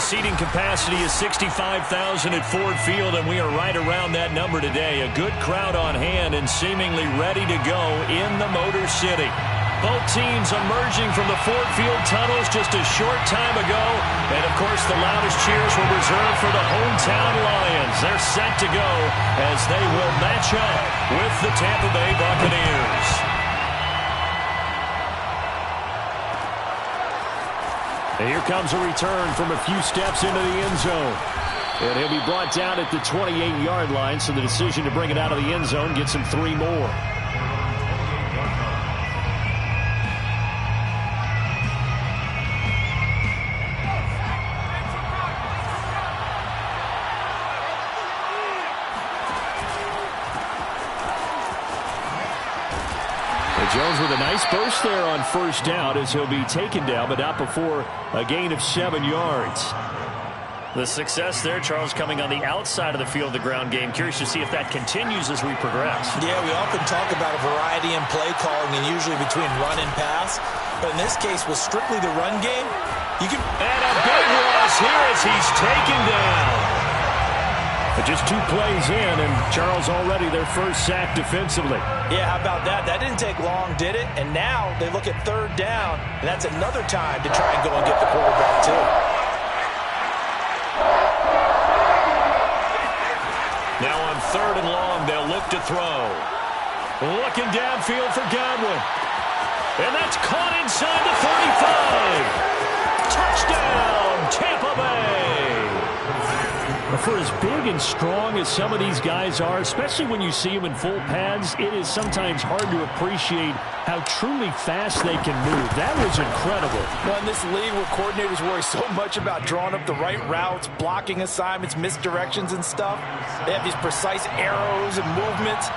seating capacity is 65,000 at Ford Field, and we are right around that number today. A good crowd on hand and seemingly ready to go in the Motor City. Both teams emerging from the Ford Field tunnels just a short time ago. And, of course, the loudest cheers were reserved for the hometown Lions. They're set to go as they will match up with the Tampa Bay Buccaneers. And here comes a return from a few steps into the end zone. And he'll be brought down at the 28-yard line, so the decision to bring it out of the end zone gets him 3 more. Jones with a nice burst there on first down as he'll be taken down, but not before a gain of 7 yards. The success there, Charles, coming on the outside of the field, the ground game. Curious to see if that continues as we progress. Yeah, we often talk about a variety in play calling and usually between run and pass. But in this case, with strictly the run game, you can... And a big loss here as he's taken down. But just 2 plays in, and Charles already their first sack defensively. Yeah, how about that? That didn't take long, did it? And now they look at 3rd down, and that's another time to try and go and get the quarterback, too. Now on 3rd and long, they'll look to throw. Looking downfield for Godwin. And that's caught inside the 35. Touchdown, Tampa Bay. For as big and strong as some of these guys are, especially when you see them in full pads, it is sometimes hard to appreciate how truly fast they can move. That was incredible. Well, in this league where coordinators worry so much about drawing up the right routes, blocking assignments, misdirections and stuff, they have these precise arrows and movements.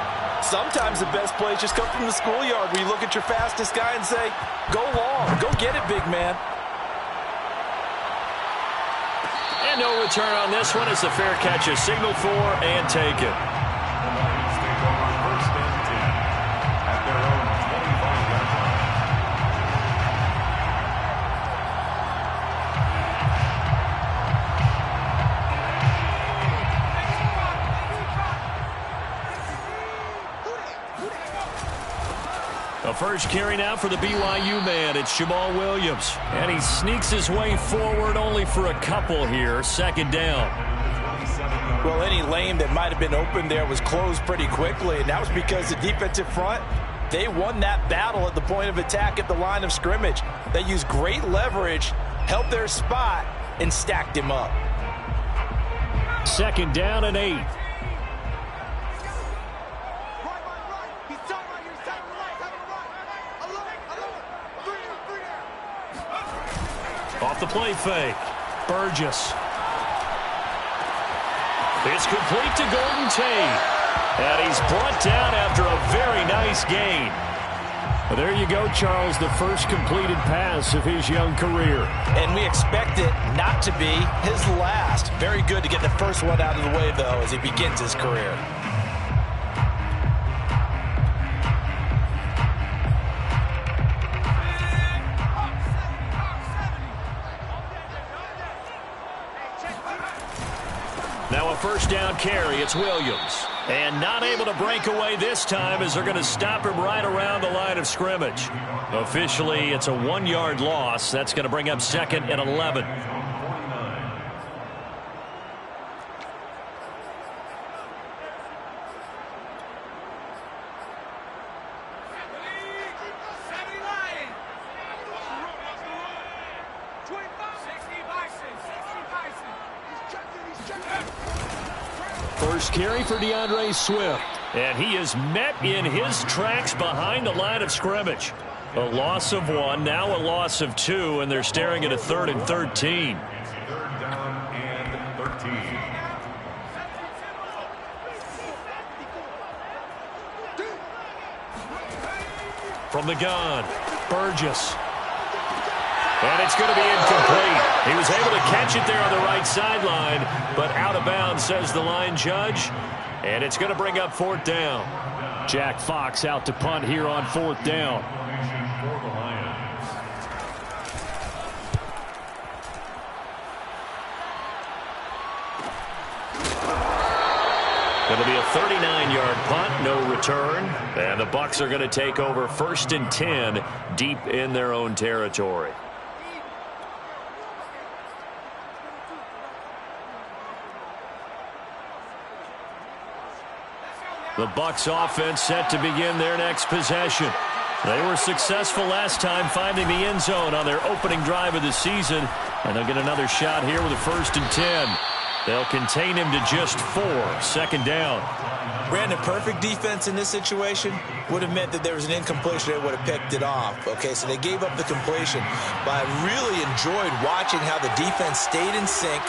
Sometimes the best plays just come from the schoolyard where you look at your fastest guy and say, go long, go get it, big man. And no return on this one as the fair catch is signaled for and taken. A first carry now for the BYU man. It's Jamal Williams. And he sneaks his way forward only for a couple here. 2nd down. Well, any lane that might have been open there was closed pretty quickly, and that was because the defensive front, they won that battle at the point of attack at the line of scrimmage. They used great leverage, held their spot, and stacked him up. 2nd down and 8. Off the play fake. Burgess. It's complete to Golden Tate. And he's brought down after a very nice gain. Well, there you go, Charles, the first completed pass of his young career. And we expect it not to be his last. Very good to get the first one out of the way, though, as he begins his career. Now a first down carry. It's Williams. And not able to break away this time as they're going to stop him right around the line of scrimmage. Officially, it's a 1-yard loss. That's going to bring up 2nd and 11. First carry for DeAndre Swift. And he is met in his tracks behind the line of scrimmage. A loss of 1, now a loss of 2, and they're staring at a 3rd and 13. From the gun, Burgess. And it's going to be incomplete. He was able to catch it there on the right sideline, but out of bounds, says the line judge. And it's going to bring up 4th down. Jack Fox out to punt here on 4th down. It'll be a 39-yard punt, no return. And the Bucs are going to take over 1st and 10 deep in their own territory. The Bucs offense set to begin their next possession. They were successful last time finding the end zone on their opening drive of the season, and they'll get another shot here with a 1st and 10. They'll contain him to just 4, 2nd down. Brandon, perfect defense in this situation would have meant that there was an incompletion. They would have picked it off. Okay, so they gave up the completion. But I really enjoyed watching how the defense stayed in sync,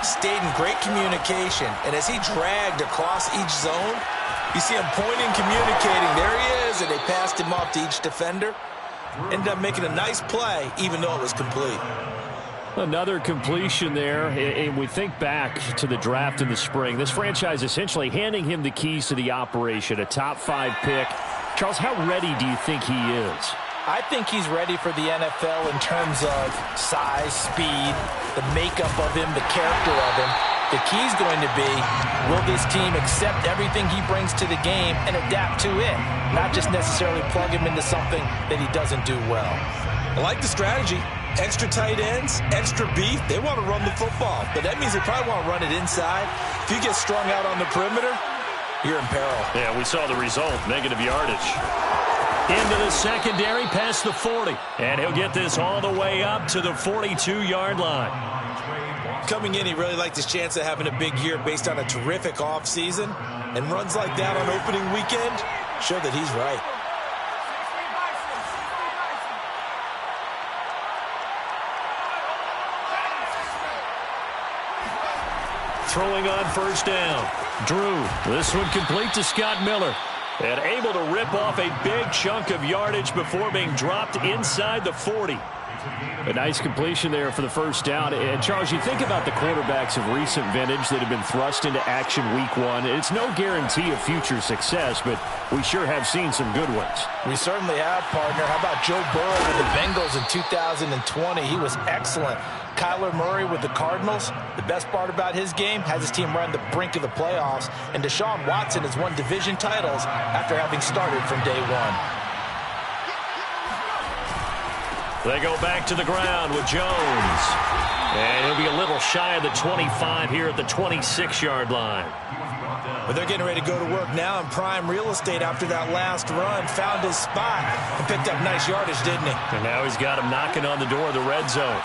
stayed in great communication, and as he dragged across each zone, you see him pointing, communicating. There he is, and they passed him off to each defender. Ended up making a nice play, even though it was complete. Another completion there, and we think back to the draft in the spring. This franchise essentially handing him the keys to the operation, a top 5 pick. Charles, how ready do you think he is? I think he's ready for the NFL in terms of size, speed, the makeup of him, the character of him. The key's going to be, will this team accept everything he brings to the game and adapt to it, not just necessarily plug him into something that he doesn't do well. I like the strategy. Extra tight ends, extra beef. They want to run the football, but that means they probably want to run it inside. If you get strung out on the perimeter, you're in peril. Yeah, we saw the result, negative yardage. Into the secondary, past the 40. And he'll get this all the way up to the 42-yard line. Coming in, he really liked his chance of having a big year based on a terrific offseason. And runs like that on opening weekend show that he's right. Throwing on 1st down. Drew, this one complete to Scott Miller. And able to rip off a big chunk of yardage before being dropped inside the 40. A nice completion there for the 1st down. And, Charles, you think about the quarterbacks of recent vintage that have been thrust into action week 1. It's no guarantee of future success, but we sure have seen some good ones. We certainly have, partner. How about Joe Burrow with the Bengals in 2020? He was excellent. Kyler Murray with the Cardinals. The best part about his game has his team right on the brink of the playoffs. And Deshaun Watson has won division titles after having started from day 1. They go back to the ground with Jones. And he'll be a little shy of the 25 here at the 26-yard line. But they're getting ready to go to work now in prime real estate after that last run. Found his spot and picked up nice yardage, didn't he? And now he's got him knocking on the door of the red zone.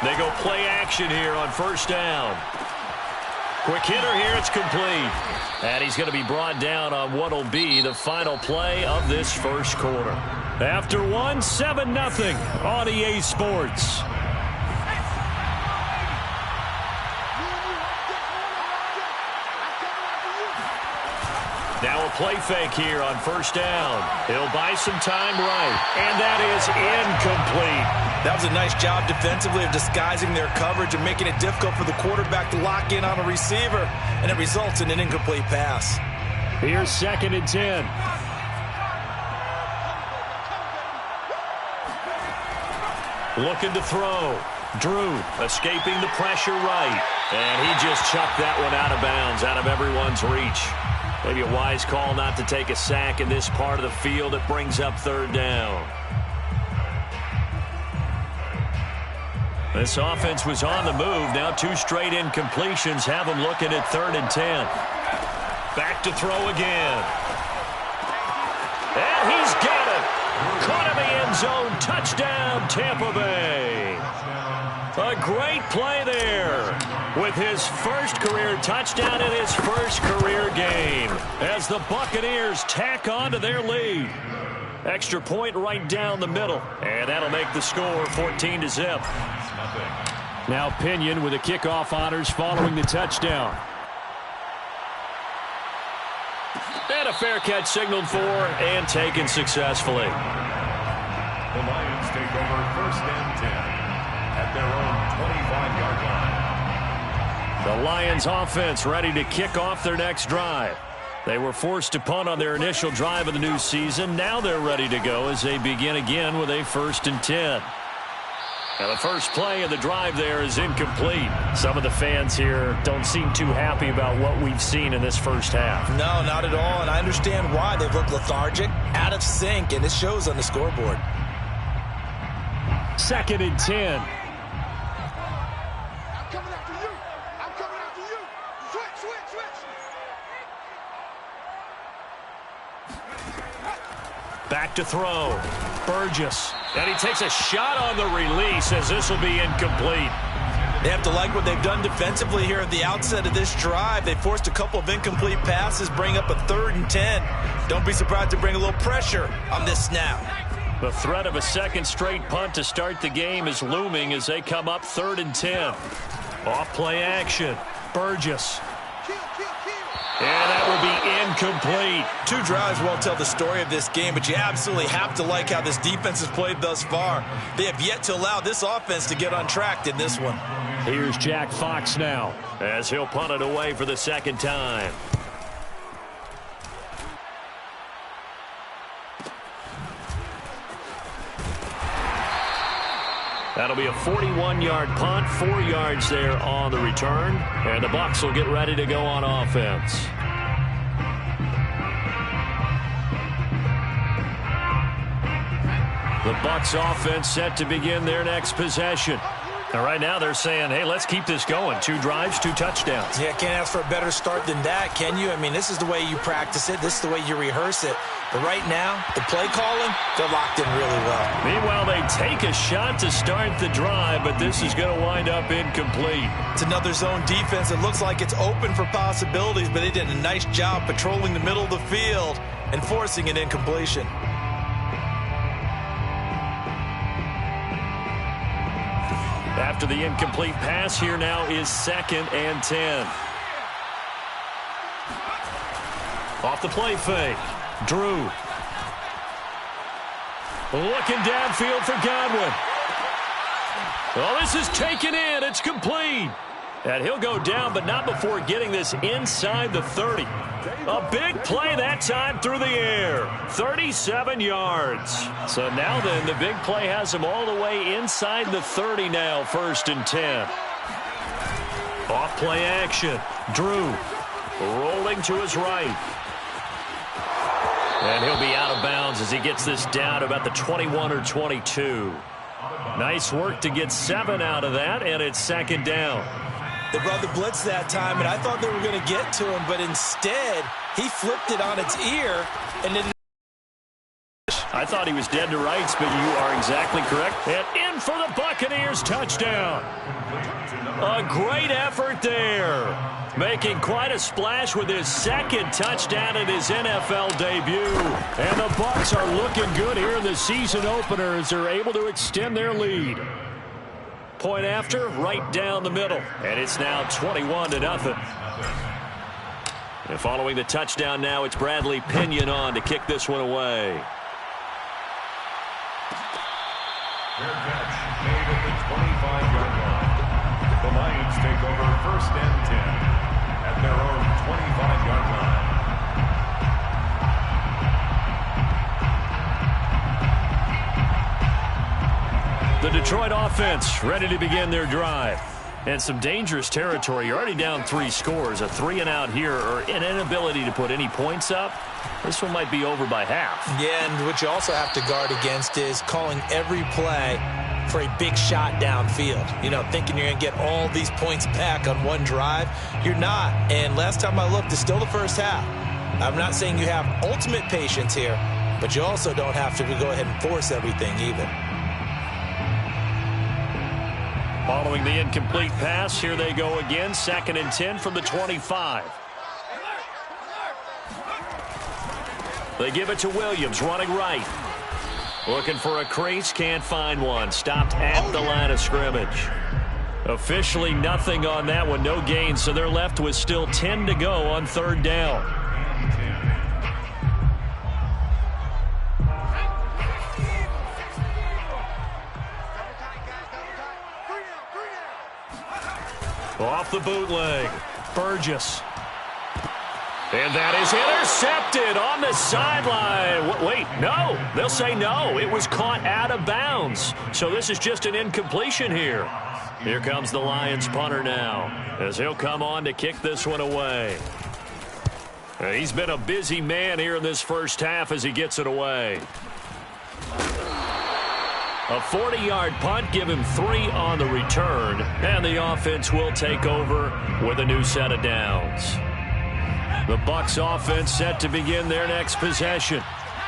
They go play action here on 1st down. Quick hitter here, it's complete. And he's going to be brought down on what will be the final play of this 1st quarter. After 7-0 on EA Sports. Now a play fake here on 1st down. He'll buy some time right. And that is incomplete. That was a nice job defensively of disguising their coverage and making it difficult for the quarterback to lock in on a receiver. And it results in an incomplete pass. Here's 2nd and 10. Looking to throw. Drew escaping the pressure right. And he just chucked that one out of bounds, out of everyone's reach. Maybe a wise call not to take a sack in this part of the field. It brings up 3rd down. This offense was on the move. Now 2 straight incompletions have them looking at 3rd and 10. Back to throw again. And he's got it. Caught in the end zone. Touchdown, Tampa Bay. A great play there with his 1st career touchdown in his 1st career game as the Buccaneers tack on to their lead. Extra point right down the middle, and that'll make the score 14-0. Now Pinion with the kickoff honors following the touchdown. And a fair catch signaled for and taken successfully. The Lions take over 1st and 10 at their own 25-yard line. The Lions offense ready to kick off their next drive. They were forced to punt on their initial drive of the new season. Now they're ready to go as they begin again with a 1st and 10. Now the first play of the drive there is incomplete. Some of the fans here don't seem too happy about what we've seen in this first half. No, not at all, and I understand why. They've looked lethargic, out of sync, and it shows on the scoreboard. 2nd and 10. I'm coming after you. I'm coming after you. Switch. Back to throw. Burgess. And he takes a shot on the release as this will be incomplete. They have to like what they've done defensively here at the outset of this drive. They forced a couple of incomplete passes, bring up a 3rd and 10. Don't be surprised to bring a little pressure on this snap. The threat of a second straight punt to start the game is looming as they come up 3rd and 10. Off play action. Burgess. And that will be incomplete. 2 drives won't tell the story of this game, but you absolutely have to like how this defense has played thus far. They have yet to allow this offense to get untracked in this one. Here's Jack Fox now as he'll punt it away for the 2nd time. That'll be a 41-yard punt, 4 yards there on the return, and the Bucs will get ready to go on offense. The Bucs offense set to begin their next possession. And right now they're saying, hey, let's keep this going. 2 drives, 2 touchdowns. Yeah, can't ask for a better start than that, can you? I mean, this is the way you practice it. This is the way you rehearse it. But right now, the play calling, they're locked in really well. Meanwhile, they take a shot to start the drive, but this is going to wind up incomplete. It's another zone defense. It looks like it's open for possibilities, but they did a nice job patrolling the middle of the field and forcing an incompletion. After the incomplete pass, here now is 2nd and 10. Off the play fake. Drew. Looking downfield for Godwin. Well, this is taken in. It's complete. And he'll go down, but not before getting this inside the 30. A big play that time through the air. 37 yards. So now then, the big play has him all the way inside the 30 now, 1st and 10. Off play action. Drew rolling to his right. And he'll be out of bounds as he gets this down about the 21 or 22. Nice work to get 7 out of that, and it's 2nd down. They brought the blitz that time, and I thought they were going to get to him, but instead, he flipped it on its ear and then. I thought he was dead to rights, but you are exactly correct. And in for the Buccaneers touchdown. A great effort there. Making quite a splash with his 2nd touchdown in his NFL debut. And the Bucs are looking good here in the season opener as they're able to extend their lead. Point after, right down the middle. And it's now 21-0. And following the touchdown now, it's Bradley Pinion on to kick this one away. Their catch made at the 25-yard line. The Lions take over 1st and 10 at their own 25-yard line. The Detroit offense ready to begin their drive. And some dangerous territory. You're already down 3 scores. A 3-and-out here or an inability to put any points up. This one might be over by half. Yeah, and what you also have to guard against is calling every play for a big shot downfield. You know, thinking you're going to get all these points back on one drive. You're not. And last time I looked, it's still the first half. I'm not saying you have ultimate patience here, but you also don't have to go ahead and force everything either. Following the incomplete pass, here they go again. 2nd and 10 from the 25. They give it to Williams, running right. Looking for a crease, can't find one. Stopped at the line of scrimmage. Officially nothing on that one, no gain, so they're left with still 10 to go on 3rd down. Off the bootleg. Burgess. And that is intercepted on the sideline. Wait, no. They'll say no. It was caught out of bounds. So this is just an incompletion here. Here comes the Lions punter now, as he'll come on to kick this one away. He's been a busy man here in this first half as he gets it away. A 40-yard punt, give him 3 on the return, and the offense will take over with a new set of downs. The Bucs offense set to begin their next possession.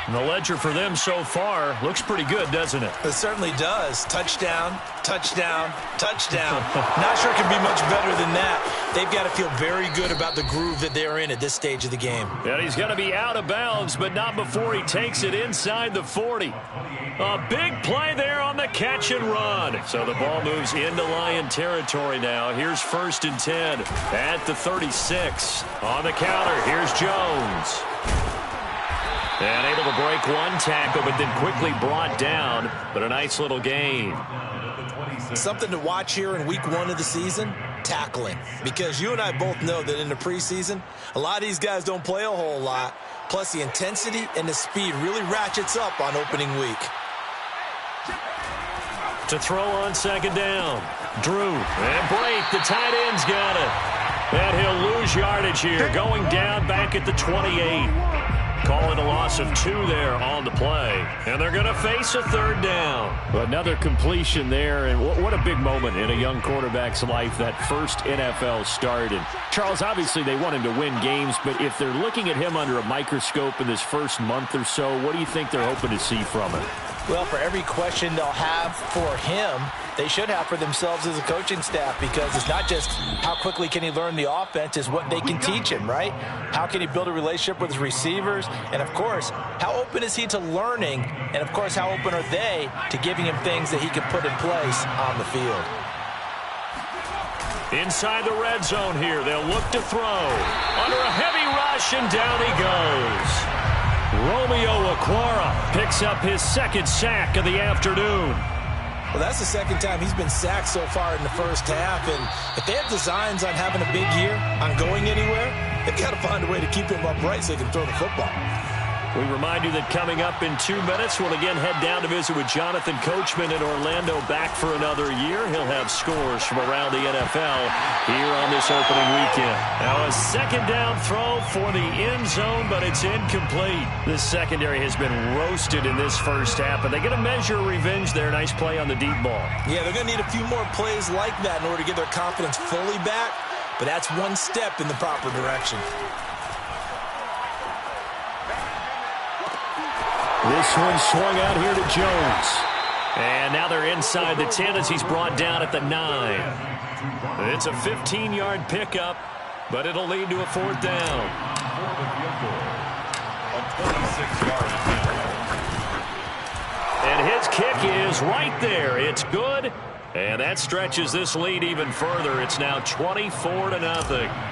And the ledger for them so far looks pretty good, doesn't it? It certainly does. Touchdown, touchdown, touchdown. Not sure it can be much better than that. They've got to feel very good about the groove that they're in at this stage of the game. And he's going to be out of bounds, but not before he takes it inside the 40. A big play there on the catch and run. So the ball moves into Lion territory now. Here's 1st and 10 at the 36. On the counter, here's Jones. And able to break one tackle, but then quickly brought down. But a nice little gain. Something to watch here in week 1 of the season, tackling. Because you and I both know that in the preseason, a lot of these guys don't play a whole lot. Plus the intensity and the speed really ratchets up on opening week. To throw on 2nd down. Drew. And break. The tight end's got it. And he'll lose yardage here. Going down back at the 28. Calling a loss of 2 there on the play. And they're going to face a 3rd down. Another completion there, and what a big moment in a young quarterback's life, that first NFL start. And Charles, obviously they want him to win games, but if they're looking at him under a microscope in this first month or so, what do you think they're hoping to see from him? Well, for every question they'll have for him, they should have for themselves as a coaching staff, because it's not just how quickly can he learn the offense, it's what they can teach him, right? How can he build a relationship with his receivers? And, of course, how open is he to learning? And, of course, how open are they to giving him things that he can put in place on the field? Inside the red zone here, they'll look to throw. Under a heavy rush, and down he goes. Romeo Okwara picks up his 2nd sack of the afternoon. Well, that's the 2nd time he's been sacked so far in the first half. And if they have designs on having a big year, on going anywhere, they've got to find a way to keep him upright so they can throw the football. We remind you that coming up in 2 minutes, we'll again head down to visit with Jonathan Coachman in Orlando, back for another year. He'll have scores from around the NFL here on this opening weekend. Now a 2nd down throw for the end zone, but it's incomplete. The secondary has been roasted in this first half, but they get a measure of revenge there. Nice play on the deep ball. Yeah, they're going to need a few more plays like that in order to get their confidence fully back, but that's one step in the proper direction. This one swung out here to Jones. And now they're inside the 10 as he's brought down at the 9. It's a 15-yard pickup, but it'll lead to a 4th down. And his kick is right there. It's good. And that stretches this lead even further. It's now 24-0.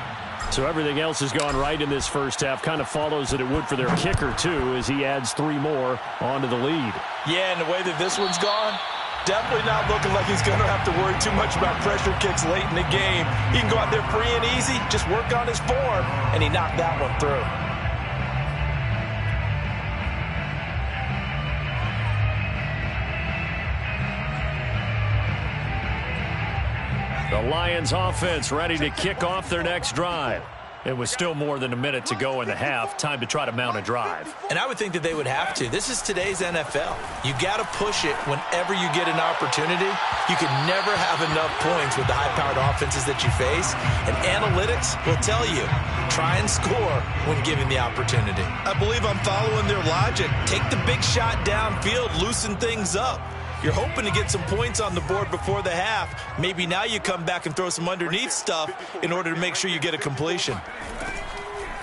So everything else has gone right in this first half. Kind of follows that it would for their kicker, too, as he adds 3 more onto the lead. Yeah, and the way that this one's gone, definitely not looking like he's going to have to worry too much about pressure kicks late in the game. He can go out there free and easy, just work on his form, and he knocked that one through. The Lions offense ready to kick off their next drive. It was still more than a minute to go in the half. Time to try to mount a drive. And I would think that they would have to. This is today's NFL. You got to push it whenever you get an opportunity. You can never have enough points with the high-powered offenses that you face. And analytics will tell you, try and score when given the opportunity. I believe I'm following their logic. Take the big shot downfield, loosen things up. You're hoping to get some points on the board before the half. Maybe now you come back and throw some underneath stuff in order to make sure you get a completion.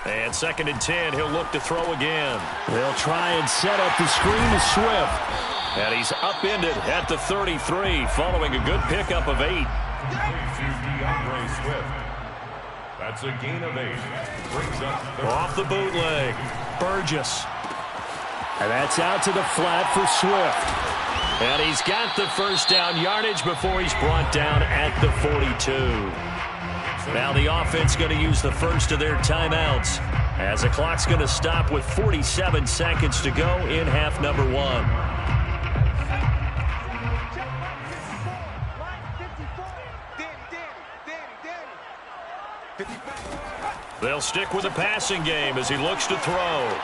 And 2nd and 10, he'll look to throw again. They'll try and set up the screen to Swift. And he's upended at the 33, following a good pickup of 8. That's a gain of 8. Brings up off the bootleg. Burgess. And that's out to the flat for Swift. And he's got the first down yardage before he's brought down at the 42. Now the offense going to use the first of their timeouts. As the clock's going to stop with 47 seconds to go in half number one. They'll stick with the passing game as he looks to throw.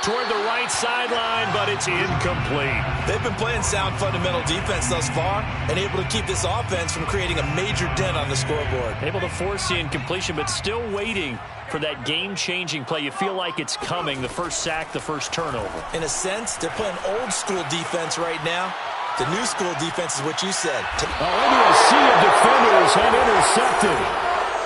Toward the right sideline, but it's incomplete. They've been playing sound fundamental defense thus far and able to keep this offense from creating a major dent on the scoreboard. Able to force the incompletion, but still waiting for that game-changing play. You feel like it's coming, the first sack, the first turnover. In a sense, they're playing old-school defense right now. The new school defense is what you said. Into a sea of defenders and intercepted.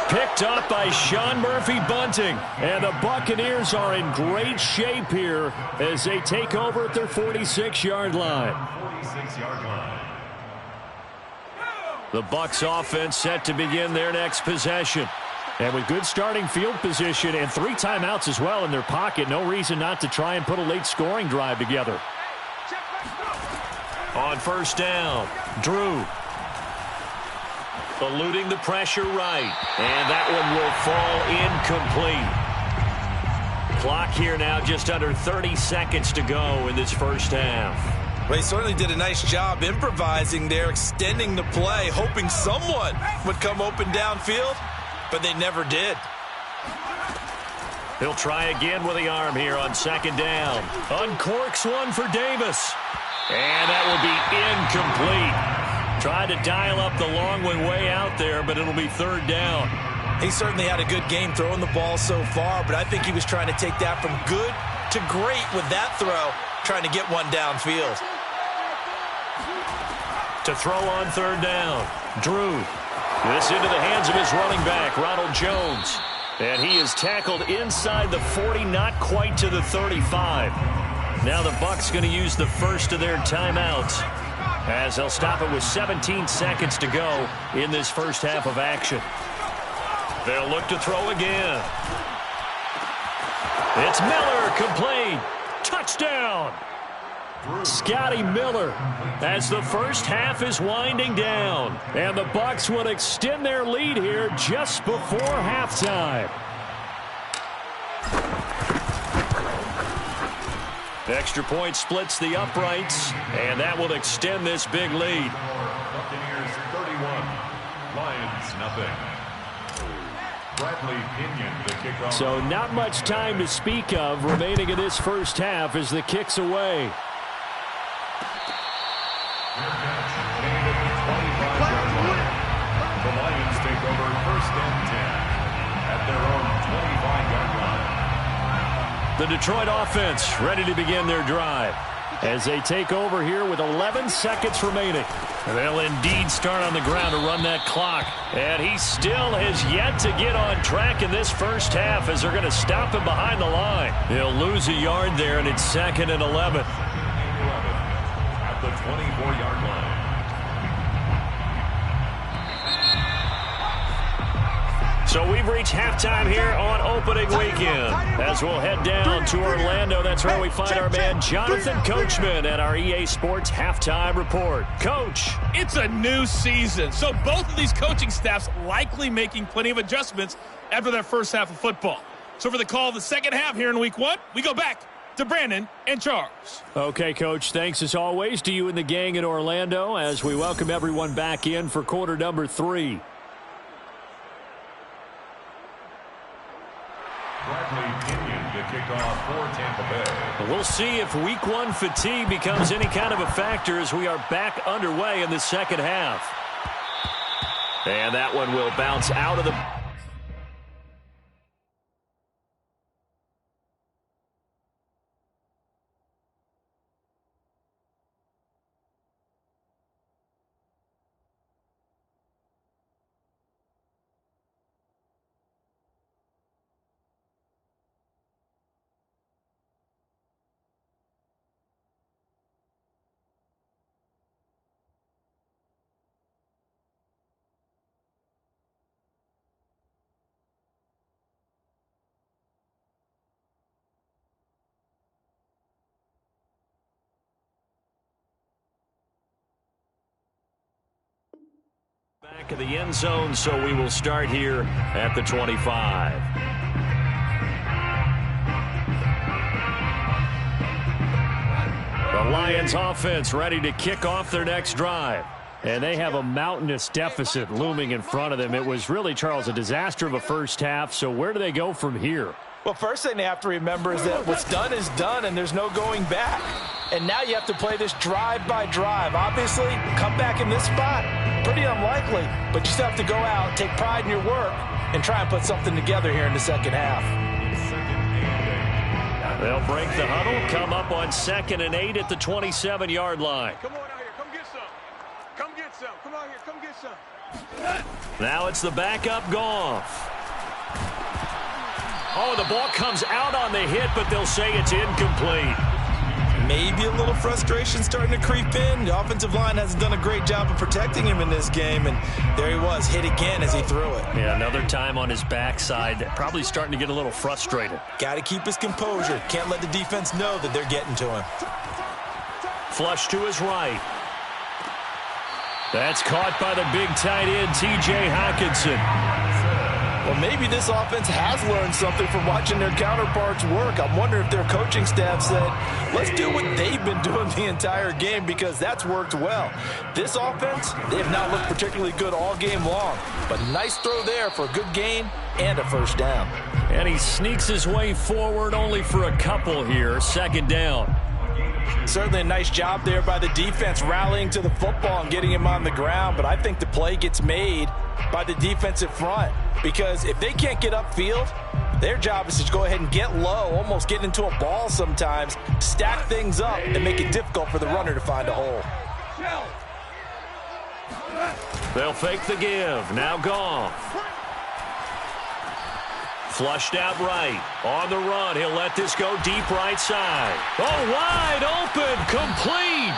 Picked up by Sean Murphy-Bunting. And the Buccaneers are in great shape here as they take over at their 46-yard line. 46-yard line. The Bucs offense set to begin their next possession. And with good starting field position and 3 timeouts as well in their pocket, no reason not to try and put a late scoring drive together. On first down, Drew. Eluding the pressure right. And that one will fall incomplete. Clock here now just under 30 seconds to go in this first half. Well, he certainly did a nice job improvising there, extending the play, hoping someone would come open downfield, but they never did. He'll try again with the arm here on second down. Uncorks one for Davis. And that will be incomplete. Tried to dial up the long one way out there, but it'll be third down. He certainly had a good game throwing the ball so far, but I think he was trying to take that from good to great with that throw, trying to get one downfield. To throw on third down, Drew. This into the hands of his running back, Ronald Jones. And he is tackled inside the 40, not quite to the 35. Now the Bucs going to use the first of their timeouts, as they'll stop it with 17 seconds to go in this first half of action. They'll look to throw again. It's Miller, complete. Touchdown. Scotty Miller, as the first half is winding down. And the Bucs will extend their lead here just before halftime. Extra point splits the uprights, and that will extend this big lead. Buccaneers 31, Lions nothing. Bradley Pinion, the kickoff. So not much time to speak of remaining in this first half as the kick's away. Fair catch, made at the 25-yard line. The Lions take over first and 10 at their own 25-yard line. The Detroit offense ready to begin their drive as they take over here with 11 seconds remaining. They'll indeed start on the ground to run that clock. And he still has yet to get on track in this first half as they're going to stop him behind the line. He'll lose a yard there, and it's 2nd and 11. At the 24-yard line. So we've reached halftime here on opening weekend. As we'll head down to Orlando, that's where we find our man Jonathan Coachman at our EA Sports Halftime Report. Coach. It's a new season, so both of these coaching staffs likely making plenty of adjustments after that first half of football. So for the call of the second half here in week 1, we go back to Brandon and Charles. Okay, Coach, thanks as always to you and the gang in Orlando as we welcome everyone back in for quarter number 3. Bradley Pinion, the kickoff for Tampa Bay. We'll see if week 1 fatigue becomes any kind of a factor as we are back underway in the second half. And that one will bounce out of the... Back of the end zone, so we will start here at the 25. Lions offense ready to kick off their next drive. And they have a mountainous deficit looming in front of them. It was really, Charles, a disaster of a first half. So where do they go from here? Well, first thing they have to remember is that what's done is done, and there's no going back. And now you have to play this drive by drive. Obviously, come back in this spot, pretty unlikely. But you still have to go out, take pride in your work, and try and put something together here in the second half. They'll break the huddle, come up on 2nd and 8 at the 27-yard line. Come on out here. Come get some. Come get some. Come out here. Come get some. Now it's the backup Goff. Oh, the ball comes out on the hit, but they'll say it's incomplete. Maybe a little frustration starting to creep in. The offensive line hasn't done a great job of protecting him in this game, and there he was, hit again as he threw it. Yeah, another time on his backside, probably starting to get a little frustrated. Got to keep his composure. Can't let the defense know that they're getting to him. Flush to his right. That's caught by the big tight end, T.J. Hockenson. Well, maybe this offense has learned something from watching their counterparts work. I'm wondering if their coaching staff said, let's do what they've been doing the entire game, because that's worked well. This offense, they have not looked particularly good all game long, but nice throw there for a good gain and a first down. And he sneaks his way forward only for a couple here, 2nd down. Certainly a nice job there by the defense rallying to the football and getting him on the ground, but I think the play gets made by the defensive front, because if they can't get upfield, their job is to go ahead and get low, almost get into a ball sometimes, stack things up, and make it difficult for the runner to find a hole. They'll fake the give. Now Goff. Flushed out right. On the run. He'll let this go deep right side. Oh, wide open. Complete.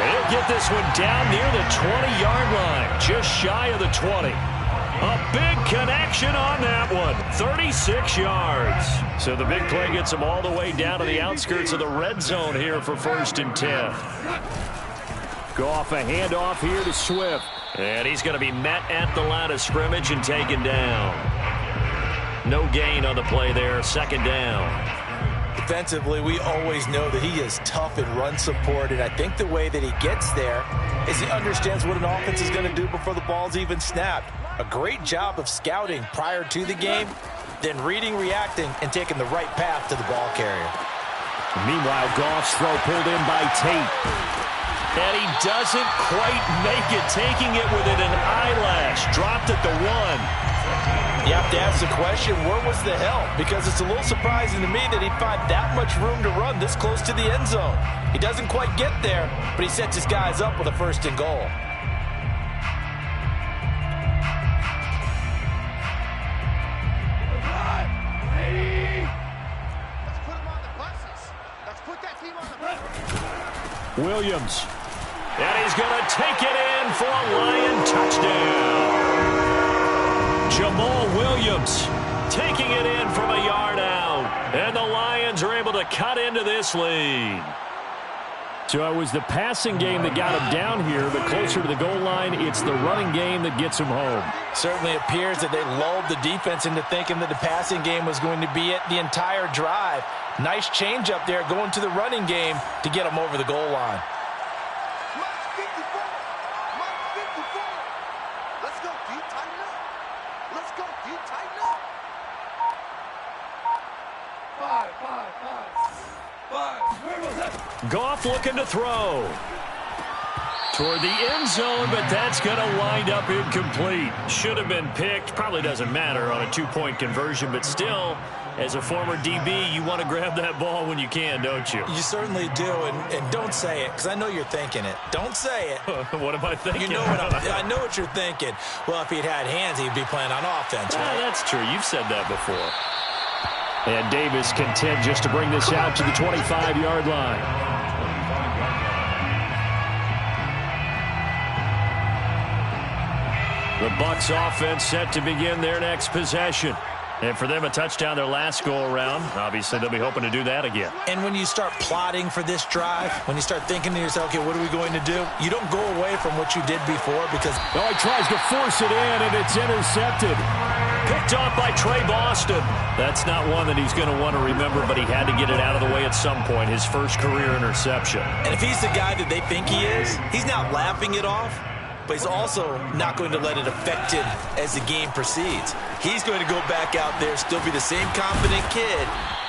He'll get this one down near the 20-yard line. Just shy of the 20. A big connection on that one. 36 yards. So the big play gets him all the way down to the outskirts of the red zone here for 1st and 10. Goff a handoff here to Swift. And he's going to be met at the line of scrimmage and taken down. No gain on the play there, 2nd down. Defensively, we always know that he is tough in run support, and I think the way that he gets there is he understands what an offense is going to do before the ball's even snapped. A great job of scouting prior to the game, then reading, reacting, and taking the right path to the ball carrier. Meanwhile, Goff's throw pulled in by Tate. And he doesn't quite make it, taking it within an eyelash. Dropped at the 1. You have to ask the question, where was the help? Because it's a little surprising to me that he'd find that much room to run this close to the end zone. He doesn't quite get there, but he sets his guys up with a 1st and goal. Let's put him on the buses. Let's put that team on the buses. Williams. And he's going to take it in for a Lion touchdown. Jamal Williams taking it in from a yard out. And the Lions are able to cut into this lead. So it was the passing game that got him down here, but closer to the goal line, it's the running game that gets him home. Certainly appears that they lulled the defense into thinking that the passing game was going to be it the entire drive. Nice change up there going to the running game to get him over the goal line. Goff looking to throw toward the end zone, but that's going to wind up incomplete. Should have been picked. Probably doesn't matter on a 2-point conversion, but still, as a former DB, you want to grab that ball when you can, don't you? You certainly do, and don't say it, because I know you're thinking it. Don't say it. What am I thinking? You know what I know what you're thinking. Well, if he'd had hands, he'd be playing on offense, right? That's true. You've said that before. And Davis content just to bring this out to the 25-yard line. The Bucs offense set to begin their next possession. And for them, a touchdown their last go-around. Obviously, they'll be hoping to do that again. And when you start plotting for this drive, when you start thinking to yourself, okay, what are we going to do? You don't go away from what you did before because... Oh, he tries to force it in, and it's intercepted. Picked off by Trey Boston. That's not one that he's going to want to remember, but he had to get it out of the way at some point. His first career interception. And if he's the guy that they think he is, he's not laughing it off, but he's also not going to let it affect him as the game proceeds. He's going to go back out there, still be the same confident kid,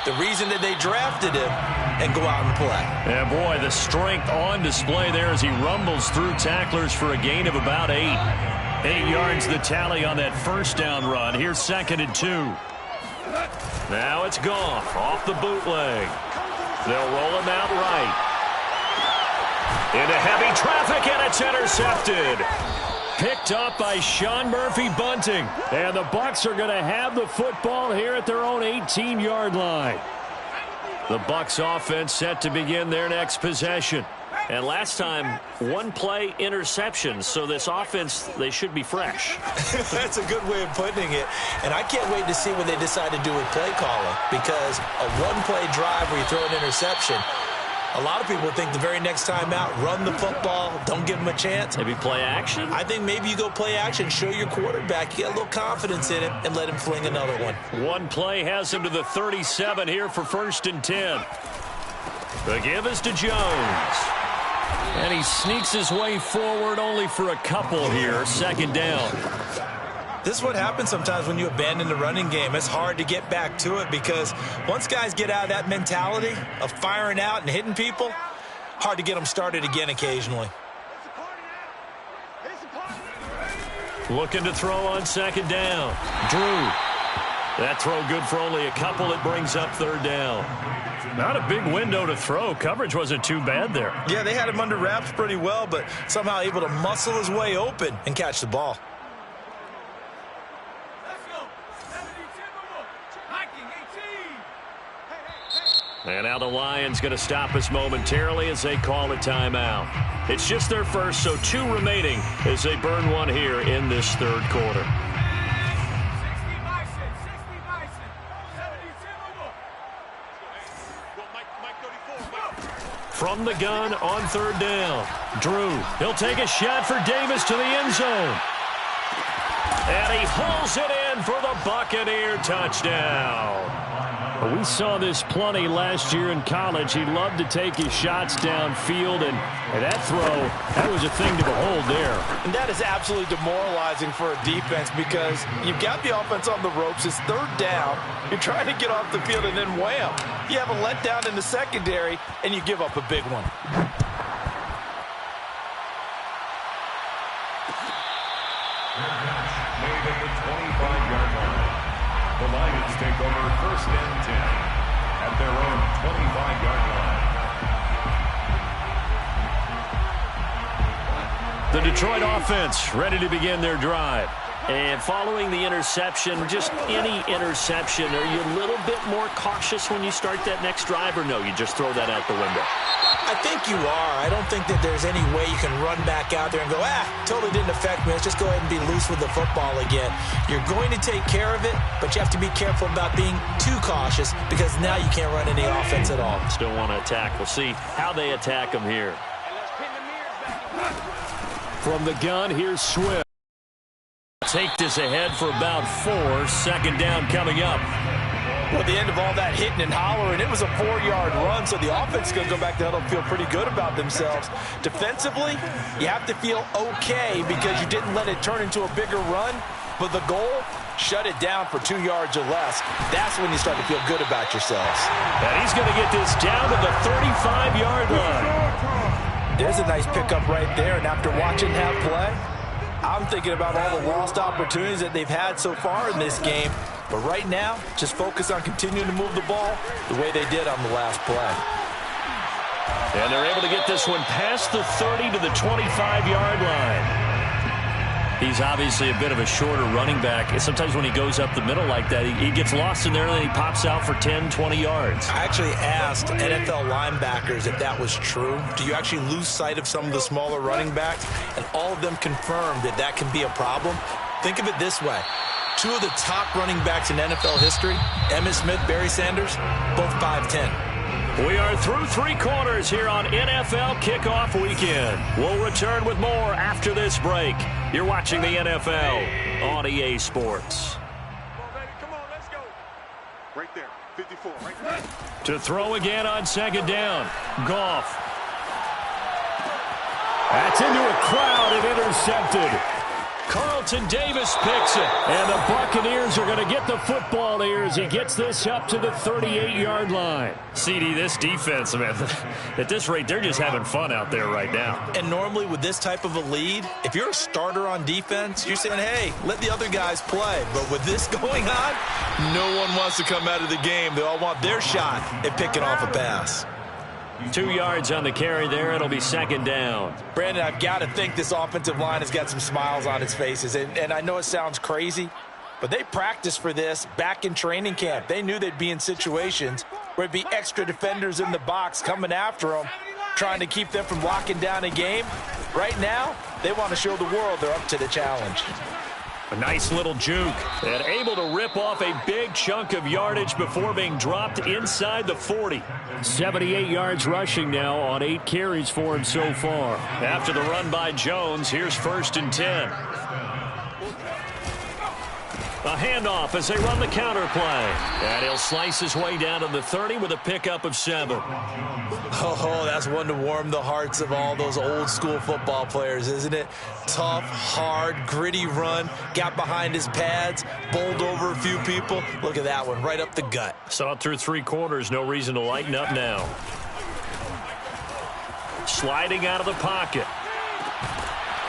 the reason that they drafted him, and go out and play. Yeah, boy, the strength on display there as he rumbles through tacklers for a gain of about 8. 8 yards the tally on that first down run. Here's 2nd and 2. Now it's Goff off the bootleg. They'll roll him out right. Into heavy traffic, and it's intercepted. Picked up by Sean Murphy-Bunting. And the Bucs are going to have the football here at their own 18-yard line. The Bucs offense set to begin their next possession. And last time, 1-play interception. So this offense, they should be fresh. That's a good way of putting it. And I can't wait to see what they decide to do with play calling. Because a 1-play drive where you throw an interception, a lot of people think the very next time out, run the football, don't give them a chance. Maybe play action? I think maybe you go play action, show your quarterback, you get a little confidence in him, and let him fling another one. 1 play has him to the 37 here for 1st and 10. The give is to Jones. And he sneaks his way forward only for a couple here. 2nd down. This is what happens sometimes when you abandon the running game. It's hard to get back to it because once guys get out of that mentality of firing out and hitting people, hard to get them started again occasionally. Looking to throw on 2nd down. Drew. That throw good for only a couple. It brings up 3rd down. Not a big window to throw. Coverage wasn't too bad there. Yeah, they had him under wraps pretty well, but somehow able to muscle his way open and catch the ball. And now the Lions going to stop us momentarily as they call a timeout. It's just their first, so 2 remaining as they burn one here in this 3rd quarter. From the gun on 3rd down. Drew, he'll take a shot for Davis to the end zone. And he hauls it in for the Buccaneer touchdown. We saw this plenty last year in college. He loved to take his shots downfield, and that throw, that was a thing to behold there. And that is absolutely demoralizing for a defense because you've got the offense on the ropes. It's 3rd down. You're trying to get off the field, and then wham, you have a letdown in the secondary, and you give up a big one. Made at the 25-yard line. The Lions take over 1st and 10 at their own 25-yard line. The Detroit offense ready to begin their drive. And following the interception, just any interception, are you a little bit more cautious when you start that next drive, or no, you just throw that out the window? I think you are. I don't think that there's any way you can run back out there and go, totally didn't affect me. Let's just go ahead and be loose with the football again. You're going to take care of it, but you have to be careful about being too cautious because now you can't run any offense at all. Still want to attack. We'll see how they attack them here. From the gun, here's Swift. Take this ahead for about 4. 2nd down coming up. Well, at the end of all that hitting and hollering, it was a 4-yard run, so the offense is going to go back to huddle and feel pretty good about themselves. Defensively, you have to feel okay because you didn't let it turn into a bigger run, but the goal, shut it down for 2 yards or less. That's when you start to feel good about yourselves. And he's going to get this down to the 35-yard line. There's a nice pickup right there, and after watching that play, I'm thinking about all the lost opportunities that they've had so far in this game. But right now, just focus on continuing to move the ball the way they did on the last play. And they're able to get this one past the 30 to the 25-yard line. He's obviously a bit of a shorter running back. Sometimes when he goes up the middle like that, he gets lost in there and then he pops out for 10, 20 yards. I actually asked NFL linebackers if that was true. Do you actually lose sight of some of the smaller running backs? And all of them confirmed that that can be a problem. Think of it this way. 2 of the top running backs in NFL history, Emmitt Smith, Barry Sanders, both 5'10". We are through 3 quarters here on NFL Kickoff Weekend. We'll return with more after this break. You're watching the NFL on EA Sports. for, right there. To throw again on second down. Goff. That's into a crowd and intercepted. Carlton Davis picks it. And the Buccaneers are going to get the football here as he gets this up to the 38-yard line. CD, this defense, man, at this rate, they're just having fun out there right now. And normally with this type of a lead, if you're a starter on defense, you're saying, hey, let the other guys play. But with this going on, no one wants to come out of the game. They all want their shot at picking off a pass. 2 yards on the carry there. It'll be second down. Brandon, I've got to think this offensive line has got some smiles on its faces. And I know it sounds crazy, but they practiced for this back in training camp. They knew they'd be in situations where it'd be extra defenders in the box coming after them, trying to keep them from locking down a game. Right now, they want to show the world they're up to the challenge. A nice little juke. And able to rip off a big chunk of yardage before being dropped inside the 40. 78 yards rushing now on 8 carries for him so far. After the run by Jones, here's 1st and 10. A handoff as they run the counter play. And he'll slice his way down to the 30 with a pickup of 7. Oh, that's one to warm the hearts of all those old school football players, isn't it? Tough, hard, gritty run. Got behind his pads, bowled over a few people. Look at that one, right up the gut. Saw it through 3 quarters. No reason to lighten up now. Sliding out of the pocket.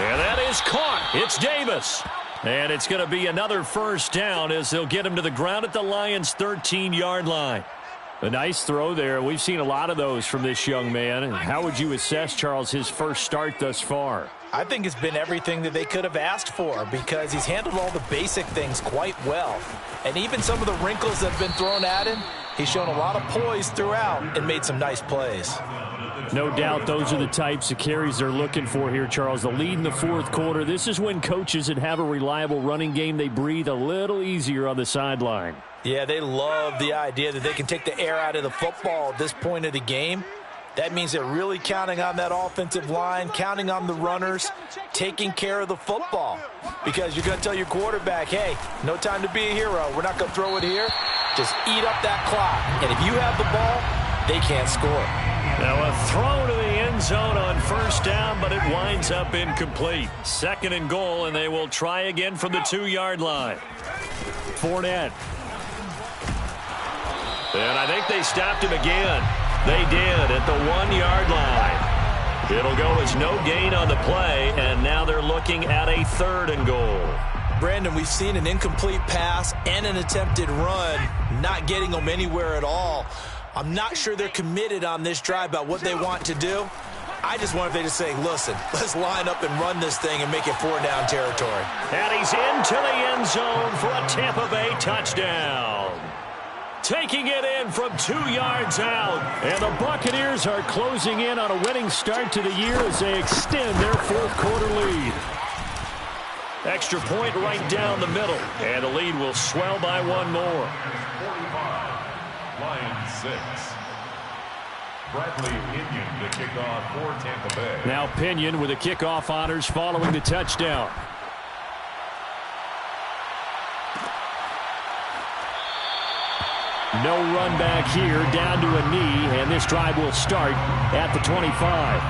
And that is caught. It's Davis. And it's going to be another first down as they'll get him to the ground at the Lions' 13-yard line. A nice throw there. We've seen a lot of those from this young man. And how would you assess, Charles, his first start thus far? I think it's been everything that they could have asked for because he's handled all the basic things quite well. And even some of the wrinkles that have been thrown at him, he's shown a lot of poise throughout and made some nice plays. No doubt those are the types of carries they're looking for here, Charles. The lead in the 4th quarter. This is when coaches that have a reliable running game, they breathe a little easier on the sideline. Yeah, they love the idea that they can take the air out of the football at this point of the game. That means they're really counting on that offensive line, counting on the runners, taking care of the football. Because you're going to tell your quarterback, hey, no time to be a hero. We're not going to throw it here. Just eat up that clock. And if you have the ball, they can't score. Now a throw to the end zone on first down, but it winds up incomplete. 2nd and goal, and they will try again from the 2-yard line. Fournette. And I think they stopped him again. They did at the 1-yard line. It'll go as no gain on the play, and now they're looking at a 3rd and goal. Brandon, we've seen an incomplete pass and an attempted run, not getting them anywhere at all. I'm not sure they're committed on this drive about what they want to do. I just wonder if they just say, listen, let's line up and run this thing and make it 4-down territory. And he's into the end zone for a Tampa Bay touchdown. Taking it in from 2 yards out. And the Buccaneers are closing in on a winning start to the year as they extend their 4th quarter lead. Extra point right down the middle. And the lead will swell by 1 more. 45, Lions 6. Bradley Pinion to kick off for Tampa Bay. Now Pinion with the kickoff honors following the touchdown. No run back here, down to a knee, and this drive will start at the 25.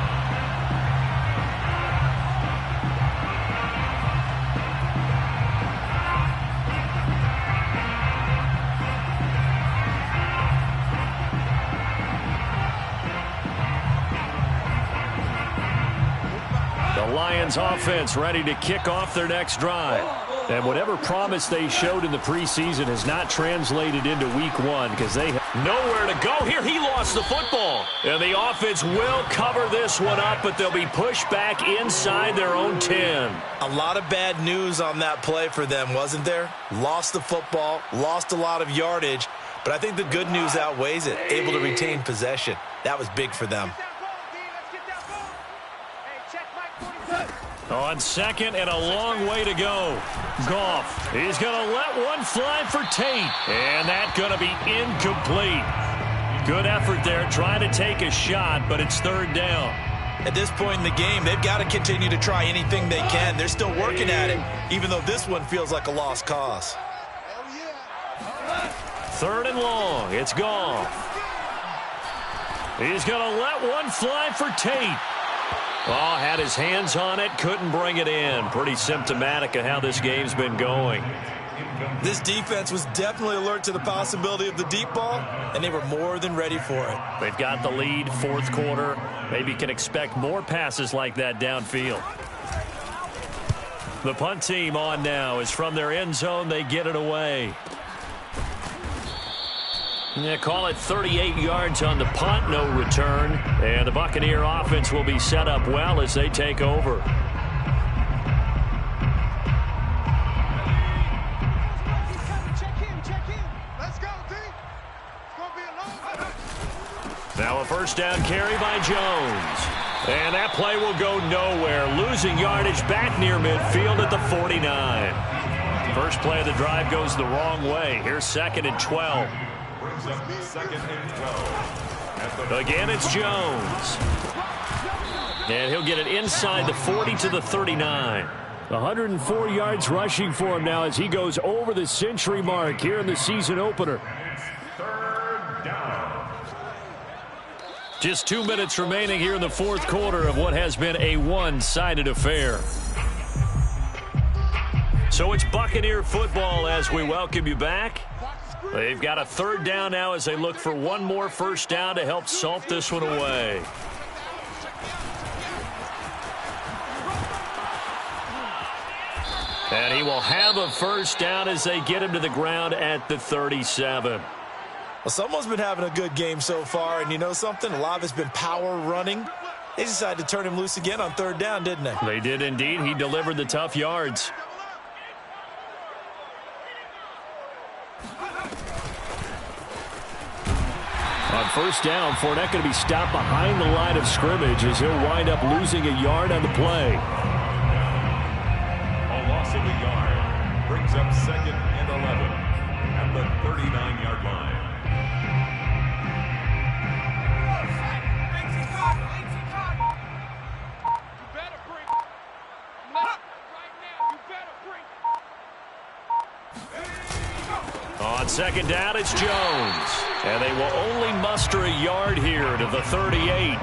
The Lions offense ready to kick off their next drive. And whatever promise they showed in the preseason has not translated into week 1 because they have nowhere to go. Here he lost the football. And the offense will cover this one up, but they'll be pushed back inside their own 10. A lot of bad news on that play for them, wasn't there? Lost the football, lost a lot of yardage, but I think the good news outweighs it. Able to retain possession. That was big for them. On 2nd and a long way to go. Goff, he's going to let one fly for Tate. And that's going to be incomplete. Good effort there trying to take a shot, but it's 3rd down. At this point in the game, they've got to continue to try anything they can. They're still working at it, even though this one feels like a lost cause. Third and long. It's Goff. He's going to let one fly for Tate. Oh, had his hands on it, couldn't bring it in. Pretty symptomatic of how this game's been going. This defense was definitely alert to the possibility of the deep ball, and they were more than ready for it. They've got the lead, fourth quarter. Maybe can expect more passes like that downfield. The punt team on now is from their end zone. They get it away. Yeah, call it 38 yards on the punt, no return. And the Buccaneer offense will be set up well as they take over. Now a first down carry by Jones. And that play will go nowhere. Losing yardage back near midfield at the 49. First play of the drive goes the wrong way. Here's 2nd and 12. Brings up 2nd and 12. Again, it's Jones. And he'll get it inside the 40 to the 39. 104 yards rushing for him now as he goes over the century mark here in the season opener. Third down. Just 2 minutes remaining here in the fourth quarter of what has been a one-sided affair. So it's Buccaneer football as we welcome you back. They've got a third down now as they look for one more first down to help salt this one away. And he will have a first down as they get him to the ground at the 37. Well, someone's been having a good game so far, and you know something? A lot of it's been power running. They decided to turn him loose again on third down, didn't they? They did indeed. He delivered the tough yards. On first down, Fournette going to be stopped behind the line of scrimmage as he'll wind up losing a yard on the play. A loss of a yard brings up 2nd and 11 at the 39-yard line. On second down, it's Jones. And they will only muster a yard here to the 38.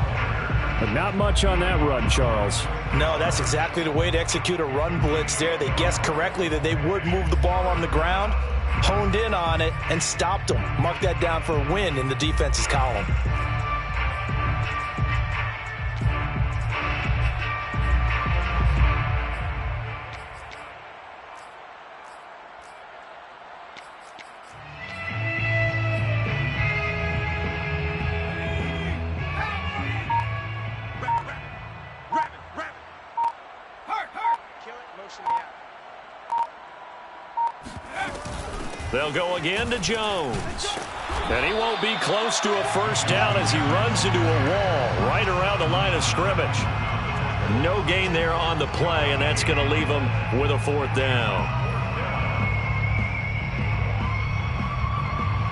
But not much on that run, Charles. No, that's exactly the way to execute a run blitz there. They guessed correctly that they would move the ball on the ground, honed in on it, and stopped them. Mark that down for a win in the defense's column. They'll go again to Jones. And he won't be close to a first down as he runs into a wall right around the line of scrimmage. No gain there on the play, and that's going to leave him with a fourth down.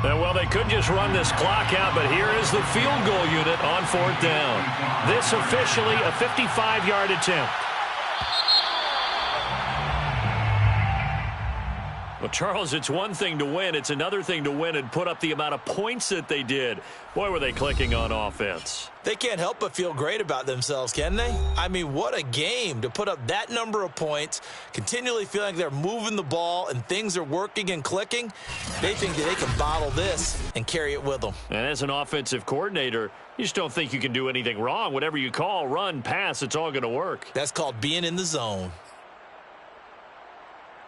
And, well, they could just run this clock out, but here is the field goal unit on fourth down. This officially a 55-yard attempt. Well, Charles, it's one thing to win. It's another thing to win and put up the amount of points that they did. Boy, were they clicking on offense. They can't help but feel great about themselves, can they? I mean, what a game to put up that number of points, continually feeling like they're moving the ball and things are working and clicking. They think that they can bottle this and carry it with them. And as an offensive coordinator, you just don't think you can do anything wrong. Whatever you call, run, pass, it's all going to work. That's called being in the zone.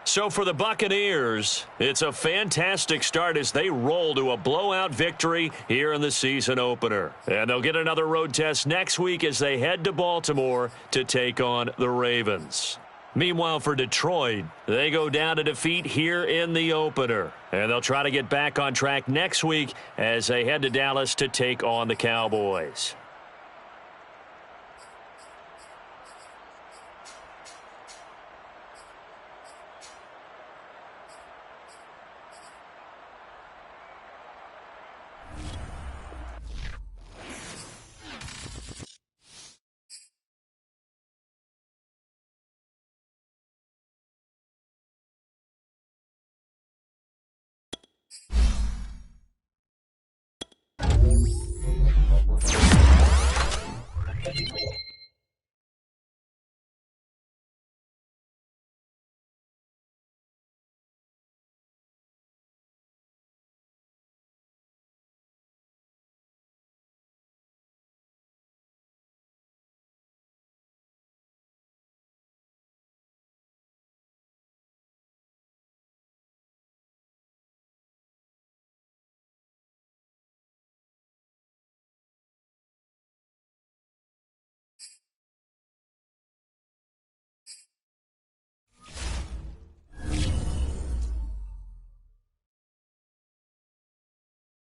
So for the Buccaneers, it's a fantastic start as they roll to a blowout victory here in the season opener. And they'll get another road test next week as they head to Baltimore to take on the Ravens. Meanwhile, for Detroit, they go down to defeat here in the opener. And they'll try to get back on track next week as they head to Dallas to take on the Cowboys.